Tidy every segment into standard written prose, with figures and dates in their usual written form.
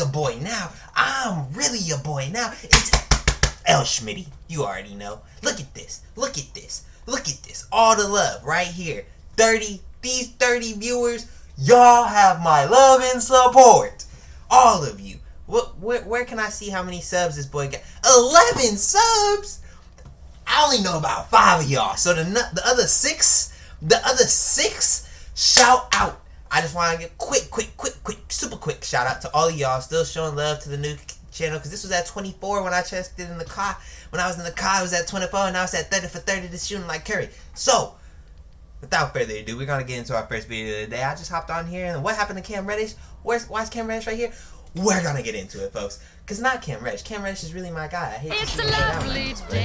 a boy now. I'm really a boy now. It's LShmiitty. You already know. Look at this. Look at this. Look at this. All the love right here. These 30 viewers, y'all have my love and support. All of you. Where can I see how many subs this boy got? 11 subs? I only know about 5 of y'all. So the other six, shout out. I just want to get super quick shout out to all of y'all still showing love to the new channel, because this was at 24 when I tested in the car. When I was in the car, it was at 24, and now it's at 30 for 30 to shooting like Curry. So, without further ado, we're going to get into our first video of the day. I just hopped on here, and what happened to Cam Reddish? Why is Cam Reddish right here? We're going to get into it, folks. Because not Cam Reddish. Cam Reddish is really my guy. I hate to see him go down like this, but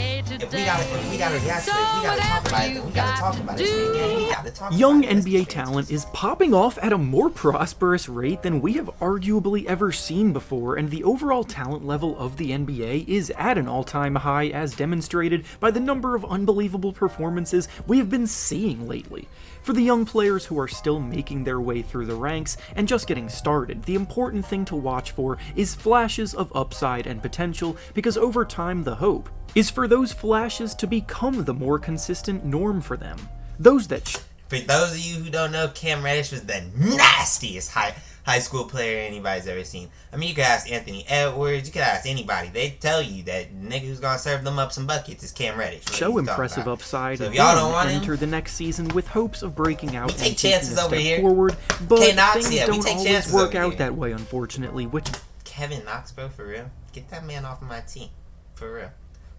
if we gotta react to it, we gotta talk about it. We gotta talk about it. Again, we gotta talk Young about it. NBA talent is popping off at a more prosperous rate than we have arguably ever seen before, and the overall talent level of the NBA is at an all-time high, as demonstrated by the number of unbelievable performances we have been seeing lately. For the young players who are still making their way through the ranks and just getting started, the important thing to watch for is flashes of upside and potential, because over time the hope is for those flashes to become the more consistent norm for them. For those of you who don't know, Cam Reddish was the nastiest high school player anybody's ever seen. I mean, you could ask Anthony Edwards, you could ask anybody. They tell you that nigga who's gonna serve them up some buckets is Cam Reddish. Show impressive upside, so if y'all don't want enter the next season with hopes of breaking out and taking a step forward, but things we don't take always work out that way, unfortunately. Kevin Knox, bro, for real? Get that man off of my team, for real.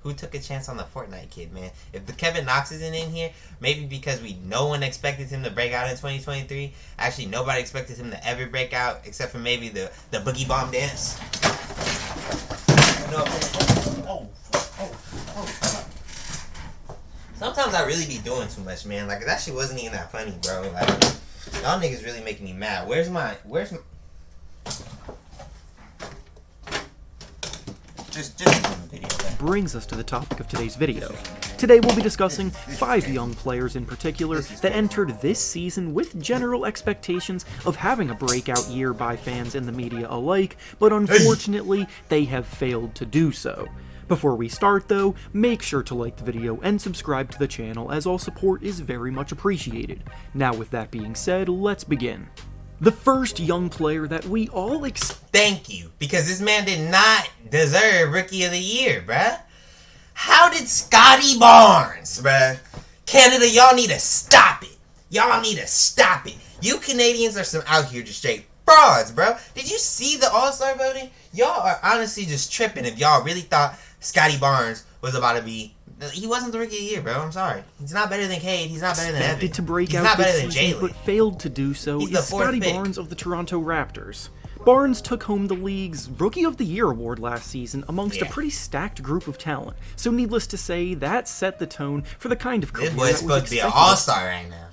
Who took a chance on the Fortnite kid, man? If the Kevin Knox isn't in here, maybe because no one expected him to break out in 2023. Actually, nobody expected him to ever break out, except for maybe the Boogie Bomb dance. Sometimes I really be doing too much, man. Like, that shit wasn't even that funny, bro. Like, y'all niggas really making me mad. Where's my... Just video, brings us to the topic of today's video. Today we'll be discussing 5 young players in particular that entered this season with general expectations of having a breakout year by fans and the media alike, but unfortunately they have failed to do so. Before we start though, make sure to like the video and subscribe to the channel, as all support is very much appreciated. Now with that being said, let's begin. The first young player that we all Thank you, because this man did not deserve Rookie of the Year, bruh. How did Scottie Barnes, bruh? Canada, y'all need to stop it. Y'all need to stop it. You Canadians are some out here just straight frauds, bro. Did you see the All-Star voting? Y'all are honestly just tripping if y'all really thought Scottie Barnes was about to be... He wasn't the Rookie of the Year, bro. I'm sorry. He's not better than Cade. He's not better than Evan. To break He's out not better this than season, Jalen. but failed to do so He's is the 4th Scottie pick. Barnes of the Toronto Raptors. Barnes took home the league's Rookie of the Year award last season amongst a pretty stacked group of talent, so needless to say, that set the tone for the kind of career This boy's supposed to be an all-star right now.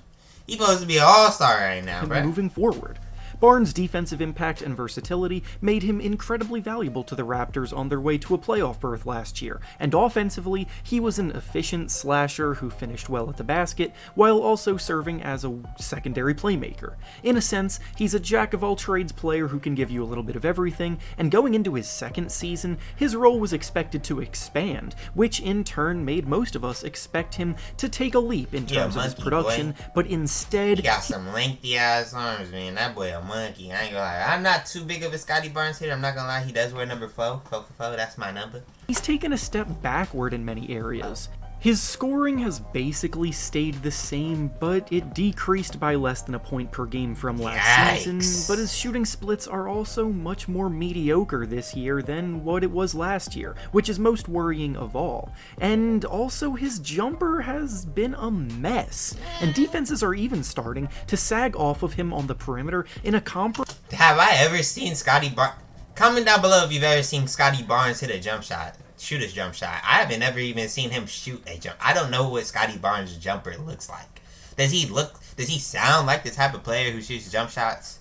He's supposed to be an all-star right now, bro. Moving forward, Barnes' defensive impact and versatility made him incredibly valuable to the Raptors on their way to a playoff berth last year, and offensively, he was an efficient slasher who finished well at the basket, while also serving as a secondary playmaker. In a sense, he's a jack-of-all-trades player who can give you a little bit of everything, and going into his second season, his role was expected to expand, which in turn made most of us expect him to take a leap in terms of his production, but instead... He got some lengthy-ass arms, man. That boy a monkey. I ain't gonna lie. I'm not too big of a Scottie Barnes hitter. I'm not gonna lie. He does wear number 4. 4 for 4. That's my number. He's taken a step backward in many areas. His scoring has basically stayed the same, but it decreased by less than a point per game from last season, but his shooting splits are also much more mediocre this year than what it was last year, which is most worrying of all. And also his jumper has been a mess, and defenses are even starting to sag off of him on the perimeter in a Have I ever seen Scottie Barnes? Comment down below if you've ever seen Scottie Barnes hit a jump shot. Shoot his jump shot. I haven't ever even seen him shoot a jump. I don't know what Scottie Barnes' jumper looks like. Does he sound like the type of player who shoots jump shots?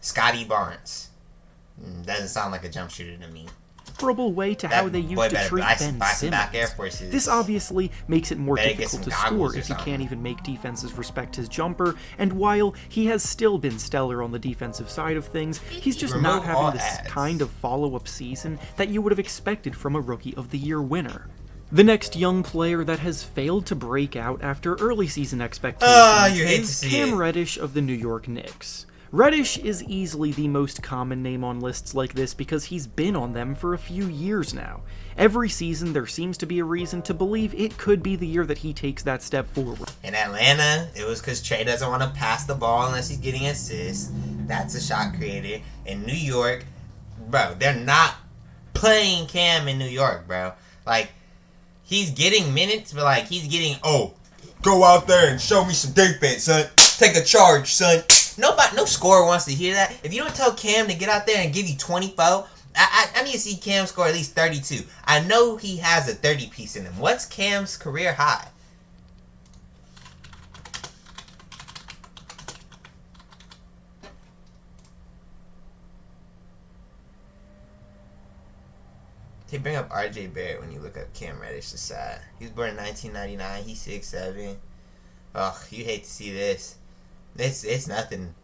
Scottie Barnes. Doesn't sound like a jump shooter to me. comparable way to how they used to treat Ben Simmons. This obviously makes it more difficult to score if he can't even make defenses respect his jumper, and while he has still been stellar on the defensive side of things, he's just not having this kind of follow-up season that you would have expected from a Rookie of the Year winner. The next young player that has failed to break out after early season expectations is Cam Reddish of the New York Knicks. Reddish is easily the most common name on lists like this because he's been on them for a few years now. Every season there seems to be a reason to believe it could be the year that he takes that step forward. In Atlanta, it was because Trey doesn't want to pass the ball unless he's getting assists. That's a shot creator. In New York, bro, they're not playing Cam in New York, bro. Like, he's getting minutes, but like, he's getting, go out there and show me some defense, son. Take a charge, son. No scorer wants to hear that. If you don't tell Cam to get out there and give you 24, I need to see Cam score at least 32. I know he has a 30-piece in him. What's Cam's career high? They bring up RJ Barrett when you look up Cam Reddish to side. He was born in 1999. He's 6'7". Ugh, you hate to see this. It's nothing.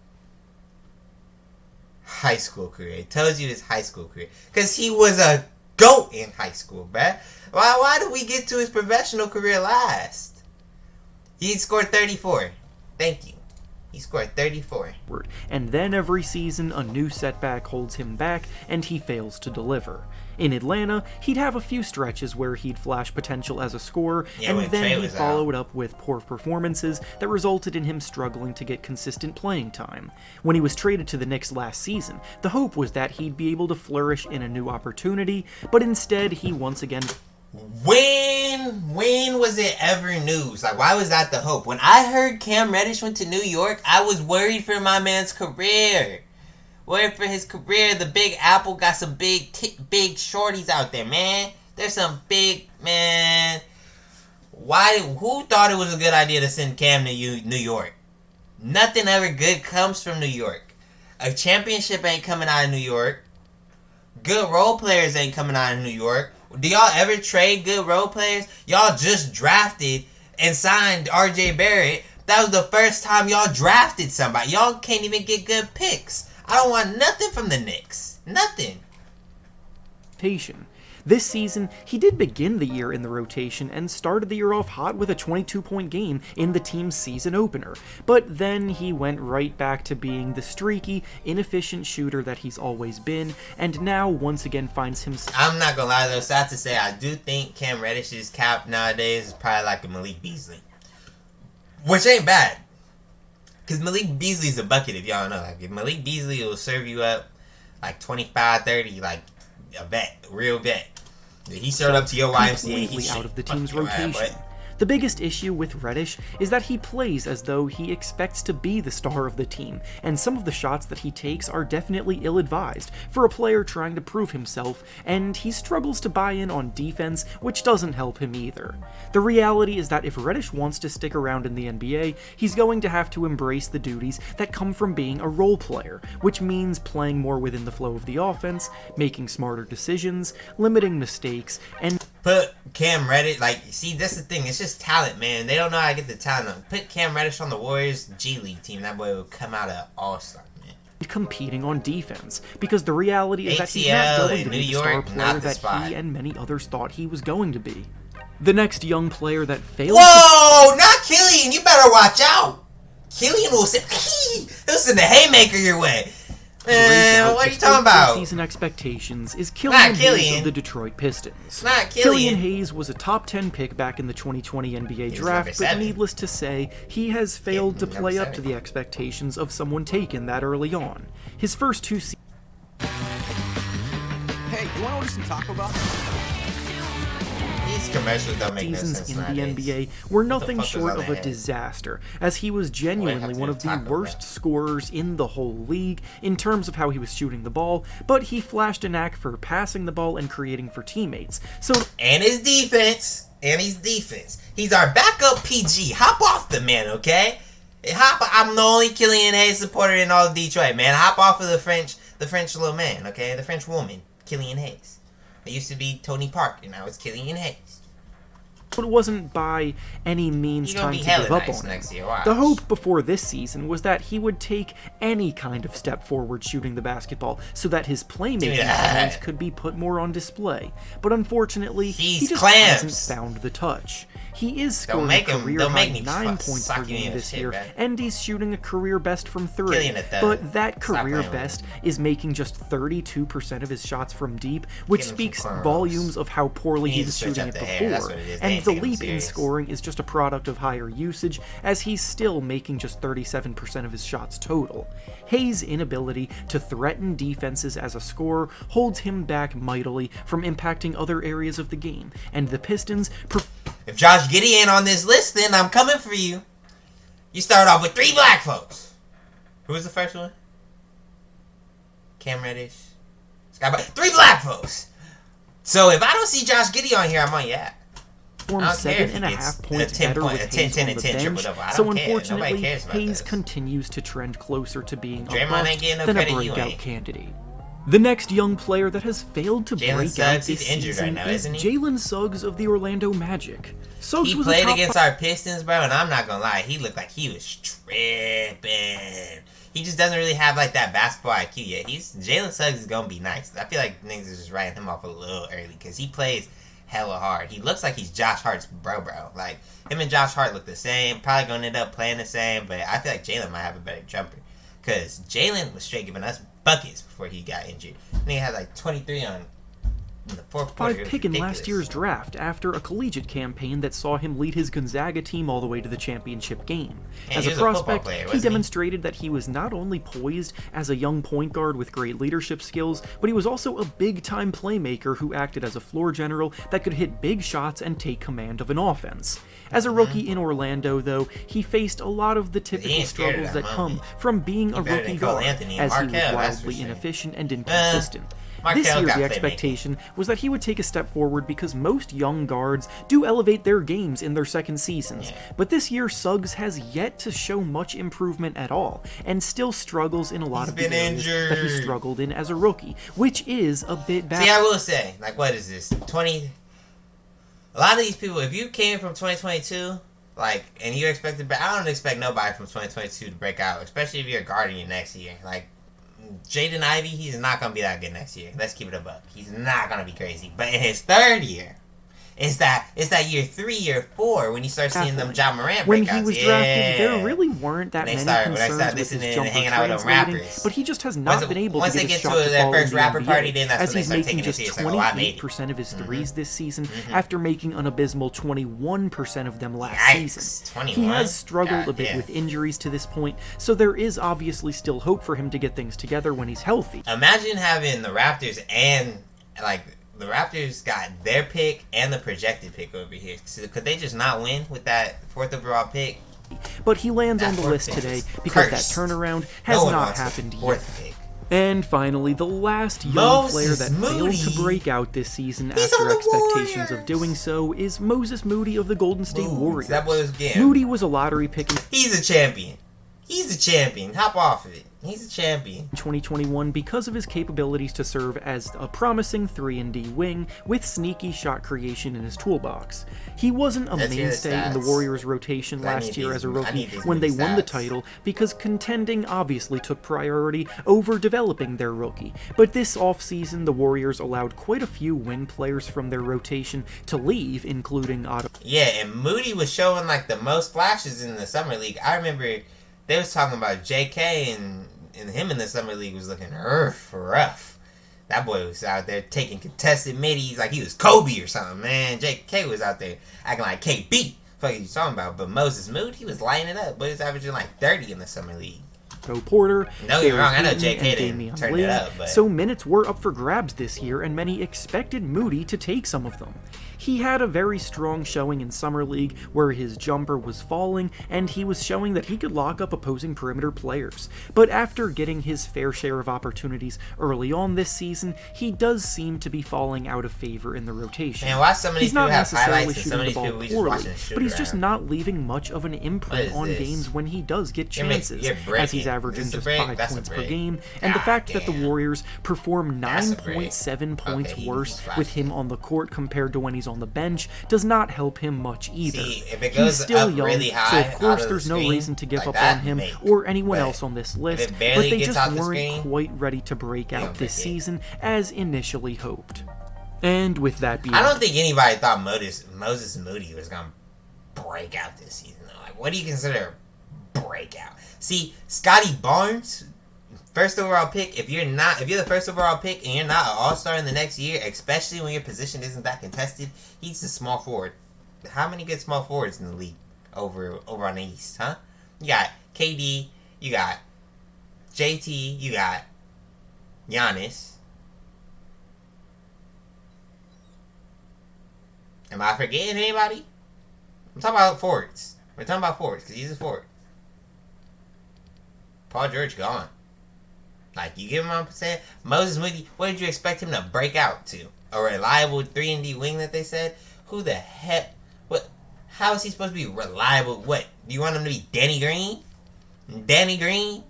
High school career. It tells you his high school career. Because he was a GOAT in high school, bruh. Why did we get to his professional career last? He scored 34. Thank you. He scored 34. And then every season, a new setback holds him back, and he fails to deliver. In Atlanta, he'd have a few stretches where he'd flash potential as a scorer, and then he'd follow it up with poor performances that resulted in him struggling to get consistent playing time. When he was traded to the Knicks last season, the hope was that he'd be able to flourish in a new opportunity, but instead he once again... When was it ever news? Like, why was that the hope? When I heard Cam Reddish went to New York, I was worried for my man's career. Worried for his career. The Big Apple got some big shorties out there, man. There's some big, man. Who thought it was a good idea to send Cam to New York? Nothing ever good comes from New York. A championship ain't coming out of New York. Good role players ain't coming out of New York. Do y'all ever trade good role players? Y'all just drafted and signed RJ Barrett. That was the first time y'all drafted somebody. Y'all can't even get good picks. I don't want nothing from the Knicks. Nothing. This season, he did begin the year in the rotation and started the year off hot with a 22-point game in the team's season opener, but then he went right back to being the streaky, inefficient shooter that he's always been, and now once again finds himself... I'm not gonna lie though, sad to say, I do think Cam Reddish's cap nowadays is probably like a Malik Beasley. Which ain't bad. Because Malik Beasley's a bucket, if y'all know. Like, if Malik Beasley will serve you up like 25, 30, like a bet, real bet. He showed up to your YMCA. Completely out of the team's rotation. The biggest issue with Reddish is that he plays as though he expects to be the star of the team, and some of the shots that he takes are definitely ill-advised for a player trying to prove himself, and he struggles to buy in on defense, which doesn't help him either. The reality is that if Reddish wants to stick around in the NBA, he's going to have to embrace the duties that come from being a role player, which means playing more within the flow of the offense, making smarter decisions, limiting mistakes, and... Put Cam Reddish, like, see, that's the thing, it's just talent, man. They don't know how to get the talent up. Put Cam Reddish on the Warriors G League team, that boy will come out of all-star, man. Competing on defense, because the reality is that he's not going to be the star player that he and many others thought he was going to be. The next young player that failed... Whoa! Not Killian! You better watch out! Killian will send... he'll send a haymaker your way. Man, what are you talking about? Season expectations is Killian Hayes of the Detroit Pistons. Not Killian Hayes was a top 10 pick back in the 2020 NBA draft, but needless to say, he has failed to play up to the expectations of someone taken that early on. His first two seasons... Hey, you wanna order some Taco Bell? Commercials don't make no sense in the NBA were nothing short of a disaster, as he was genuinely one of the worst scorers in the whole league in terms of how he was shooting the ball, but he flashed a knack for passing the ball and creating for teammates. And his defense. He's our backup PG. Hop off the man, okay? I'm the only Killian Hayes supporter in all of Detroit, man. Hop off of the French little man, okay? The French woman, Killian Hayes. It used to be Tony Parker, now it's Killian Hayes. But it wasn't by any means time to give up on next him. year. Watch. The hope before this season was that he would take any kind of step forward shooting the basketball so that his playmaking talents could be put more on display. But unfortunately, he just hasn't found the touch. He is scoring a career-high 9 points per game this year, and he's shooting a career best from 3. But that career best is making just 32% of his shots from deep, which speaks volumes of how poorly he was shooting it before. And the leap in scoring is just a product of higher usage, as he's still making just 37% of his shots total. Hayes' inability to threaten defenses as a scorer holds him back mightily from impacting other areas of the game, and the Pistons... If Josh Giddey ain't on this list, then I'm coming for you. You start off with 3 black folks. Who was the first one? Cam Reddish. 3 black folks. So if I don't see Josh Giddey on here, I'm on your app. 7.5 points better with Hayes on the bench, so unfortunately, Hayes continues to trend closer to being a bust than a breakout candidate. The next young player that has failed to break out this season is Jalen Suggs of the Orlando Magic. He played against our Pistons, bro, and I'm not gonna lie, he looked like he was tripping. He just doesn't really have like that basketball IQ yet. Jalen Suggs is gonna be nice. I feel like niggas is just writing him off a little early because he plays hella hard. He looks like he's Josh Hart's bro. Like him and Josh Hart look the same. Probably gonna end up playing the same, but I feel like Jalen might have a better jumper because Jalen was straight giving us buckets before he got injured. And he had like 23 in the fourth quarter. 5 pick in last year's draft after a collegiate campaign that saw him lead his Gonzaga team all the way to the championship game. As a prospect, he demonstrated that he was not only poised as a young point guard with great leadership skills, but he was also a big-time playmaker who acted as a floor general that could hit big shots and take command of an offense. As a rookie in Orlando, though, he faced a lot of the typical struggles that come from being a rookie guard, as he was wildly inefficient and inconsistent. This year, the expectation was that he would take a step forward because most young guards do elevate their games in their second seasons. But this year, Suggs has yet to show much improvement at all, and still struggles in a lot of the areas that he struggled in as a rookie, which is a bit bad. See, I will say, like, what is this? A lot of these people, if you came from 2022, like, and you expected, I don't expect nobody from 2022 to break out, especially if you're a guard in your next year. Like, Jaden Ivey, he's not going to be that good next year. Let's keep it a buck. He's not going to be crazy. But in his third year, it's that year 3, year 4 when you start seeing them Ja Morant breakouts. When he was drafted, there really weren't that many concerns with his jumper translating, but he just has not been able to get his shot to fall in the NBA, as he's making just 28% of his threes this season after making an abysmal 21% of them last season. He has struggled a bit with injuries to this point, so there is obviously still hope for him to get things together when he's healthy. Imagine having the Raptors and, like, the Raptors got their pick and the projected pick over here. So could they just not win with that 4th overall pick? But he lands on the list today because that turnaround has not happened yet. And finally, the last young player that failed to break out this season after expectations of doing so is Moses Moody of the Golden State Warriors. That boy was game. Moody was a lottery pick. He's a champion. He's a champion. Hop off of it. He's a champion. 2021 because of his capabilities to serve as a promising 3-and-D wing with sneaky shot creation in his toolbox. He wasn't a mainstay in the Warriors' rotation last year as a rookie when they won the title because contending obviously took priority over developing their rookie. But this offseason, the Warriors allowed quite a few wing players from their rotation to leave, including Otto. Yeah, and Moody was showing like the most flashes in the Summer League. I remember they was talking about JK and him in the Summer League was looking rough. That boy was out there taking contested middies like he was Kobe or something, man. JK was out there acting like KB. What are you talking about? But Moses Moody, he was lighting it up. But he was averaging like 30 in the Summer League. Porter, no, you're wrong. I know JK didn't turn it up. But so minutes were up for grabs this year, and many expected Moody to take some of them. He had a very strong showing in Summer League where his jumper was falling and he was showing that he could lock up opposing perimeter players. But after getting his fair share of opportunities early on this season, he does seem to be falling out of favor in the rotation. Man, why some of these he's not people have necessarily highlights and some of shooting the these ball people we just poorly, watching shoot but he's just around? not leaving much of an imprint on this? games when he does get You're ma- chances, you're as he's breaking. averaging This is a just break? 5 That's a points per break. game, and the God fact that the damn. Warriors perform That's a break. 9.7 points Okay, worse he's with him on the court compared to when he's on the bench does not help him much either. See, if it He's goes still up young, really so high of out course of the there's no screen, reason to give like up that, on him make. or anyone But else on this if list, it but barely they gets just off the weren't screen, quite ready to break out don't this pick it. season as initially hoped. And with that being I don't think anybody thought Moses Moody was gonna break out this season. Like, what do you consider a breakout? See, Scottie Barnes, first overall pick. If you're the first overall pick and you're not an all-star in the next year, especially when your position isn't that contested, he's a small forward. How many good small forwards in the league over on the East, huh? You got KD, you got JT, you got Giannis. Am I forgetting anybody? I'm talking about forwards. We're talking about forwards because he's a forward. Paul George gone. Like, you get what I'm saying? Moses Moody, what did you expect him to break out to? A reliable 3-and-D wing that they said? Who the heck? What? How is he supposed to be reliable? What? Do you want him to be Danny Green? Danny Green?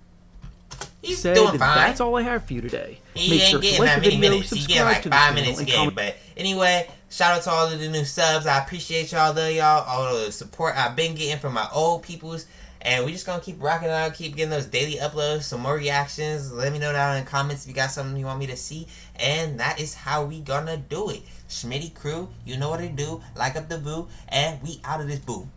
He's doing fine. That's all I have for you today. He Make ain't sure to getting like that the many video, minutes. He getting subscribe like to the 5 channel, minutes a and game. comment. But anyway, shout out to all of the new subs. I appreciate y'all, all the support I've been getting from my old peoples. And we just gonna keep rocking out, keep getting those daily uploads, some more reactions. Let me know down in the comments if you got something you want me to see. And that is how we gonna do it. Schmitty crew, you know what to do. Like up the boo, and we out of this boo.